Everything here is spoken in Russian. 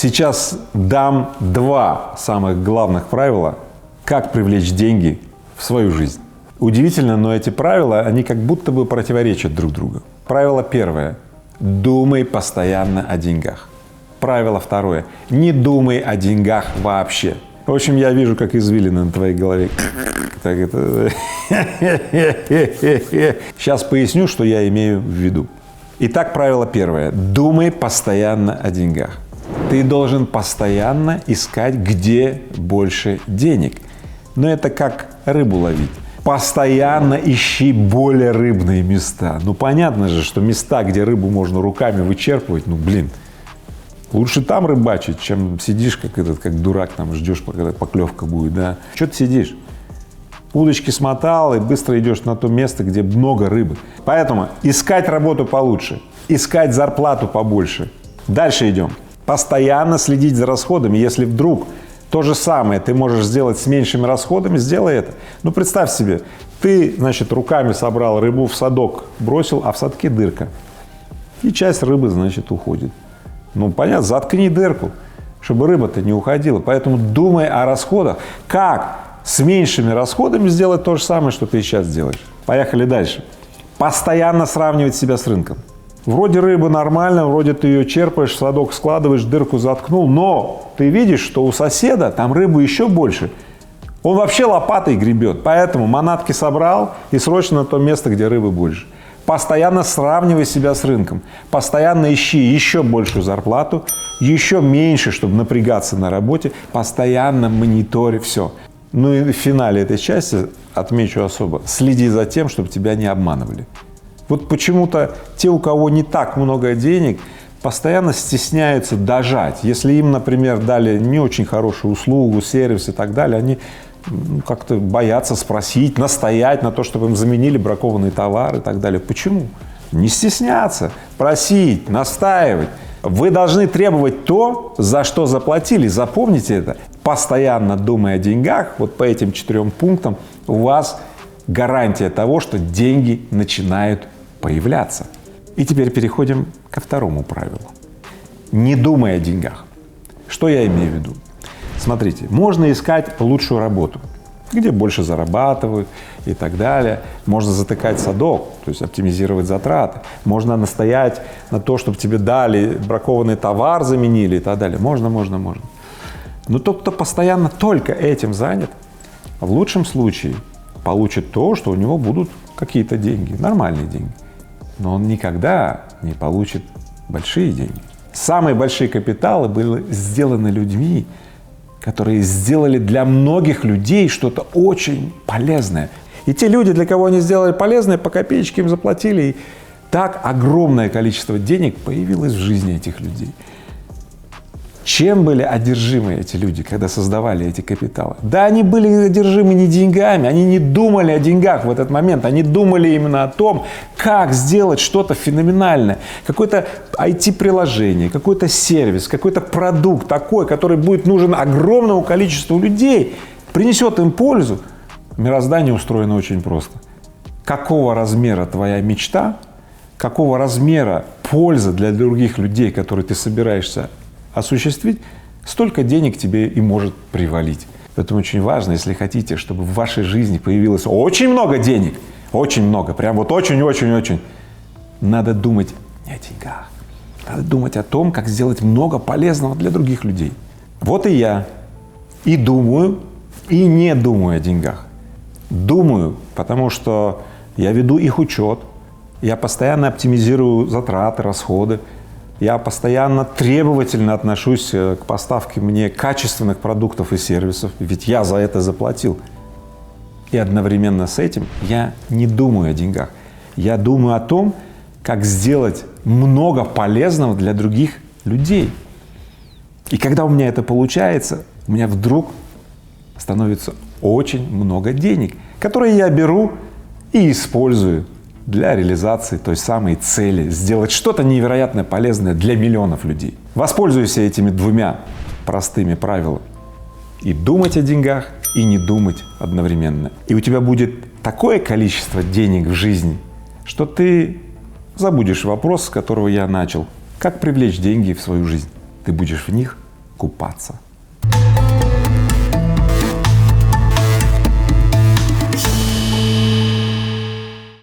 Сейчас дам два самых главных правила, как привлечь деньги в свою жизнь. Удивительно, но эти правила, они как будто бы противоречат друг другу. Правило первое – думай постоянно о деньгах. Правило второе – не думай о деньгах вообще. В общем, я вижу, как извилины на твоей голове. Так это… Сейчас поясню, что я имею в виду. Итак, правило первое – думай постоянно о деньгах. Ты должен постоянно искать, где больше денег. Но это как рыбу ловить. Постоянно ищи более рыбные места. Ну, понятно же, что места, где рыбу можно руками вычерпывать, ну, блин, лучше там рыбачить, чем сидишь, как дурак, там ждешь, пока поклевка будет, да. Что ты сидишь? Удочки смотал и быстро идешь на то место, где много рыбы. Поэтому искать работу получше, искать зарплату побольше. Дальше идем. Постоянно следить за расходами. Если вдруг то же самое ты можешь сделать с меньшими расходами, сделай это. Ну, представь себе, ты, значит, руками собрал рыбу, в садок бросил, а в садке дырка. И часть рыбы, значит, уходит. Ну, понятно, заткни дырку, чтобы рыба-то не уходила. Поэтому думай о расходах. Как с меньшими расходами сделать то же самое, что ты сейчас делаешь. Поехали дальше. Постоянно сравнивать себя с рынком. Вроде рыба нормально, вроде ты ее черпаешь, в садок складываешь, дырку заткнул, но ты видишь, что у соседа там рыбы еще больше. Он вообще лопатой гребет, поэтому манатки собрал и срочно на то место, где рыбы больше. Постоянно сравнивай себя с рынком, постоянно ищи еще большую зарплату, еще меньше, чтобы напрягаться на работе, постоянно монитори все. Ну и в финале этой части отмечу особо, следи за тем, чтобы тебя не обманывали. Вот почему-то те, у кого не так много денег, постоянно стесняются дожать. Если им, например, дали не очень хорошую услугу, сервис и так далее, они как-то боятся спросить, настоять на то, чтобы им заменили бракованный товар и так далее. Почему? Не стесняться, просить, настаивать. Вы должны требовать то, за что заплатили. Запомните это. Постоянно думая о деньгах, вот по этим 4 пунктам, у вас гарантия того, что деньги начинают появляться. И теперь переходим ко второму правилу. Не думай о деньгах. Что я имею в виду? Смотрите, можно искать лучшую работу, где больше зарабатывают и так далее. Можно затыкать садок, то есть оптимизировать затраты. Можно настоять на то, чтобы тебе дали бракованный товар, заменили и так далее. Можно. Но тот, кто постоянно только этим занят, в лучшем случае получит то, что у него будут какие-то деньги, нормальные деньги. Но он никогда не получит большие деньги. Самые большие капиталы были сделаны людьми, которые сделали для многих людей что-то очень полезное. И те люди, для кого они сделали полезное, по копеечке им заплатили. И так огромное количество денег появилось в жизни этих людей. Чем были одержимы эти люди, когда создавали эти капиталы? Да, они были одержимы не деньгами, они не думали о деньгах в этот момент, они думали именно о том, как сделать что-то феноменальное, какое-то IT-приложение, какой-то сервис, какой-то продукт такой, который будет нужен огромному количеству людей, принесет им пользу. Мироздание устроено очень просто. Какого размера твоя мечта, какого размера польза для других людей, которые ты собираешься осуществить, столько денег тебе и может привалить. Поэтому очень важно, если хотите, чтобы в вашей жизни появилось очень много денег, очень много, прям вот очень, надо думать не о деньгах, надо думать о том, как сделать много полезного для других людей. Вот и я и думаю, и не думаю о деньгах. Думаю, потому что я веду их учет, я постоянно оптимизирую затраты, расходы. Я постоянно требовательно отношусь к поставке мне качественных продуктов и сервисов, ведь я за это заплатил. И одновременно с этим я не думаю о деньгах. Я думаю о том, как сделать много полезного для других людей. И когда у меня это получается, у меня вдруг становится очень много денег, которые я беру и использую для реализации той самой цели, сделать что-то невероятно полезное для миллионов людей. Воспользуйся этими 2 простыми правилами. И думать о деньгах, и не думать одновременно. И у тебя будет такое количество денег в жизни, что ты забудешь вопрос, с которого я начал. Как привлечь деньги в свою жизнь? Ты будешь в них купаться.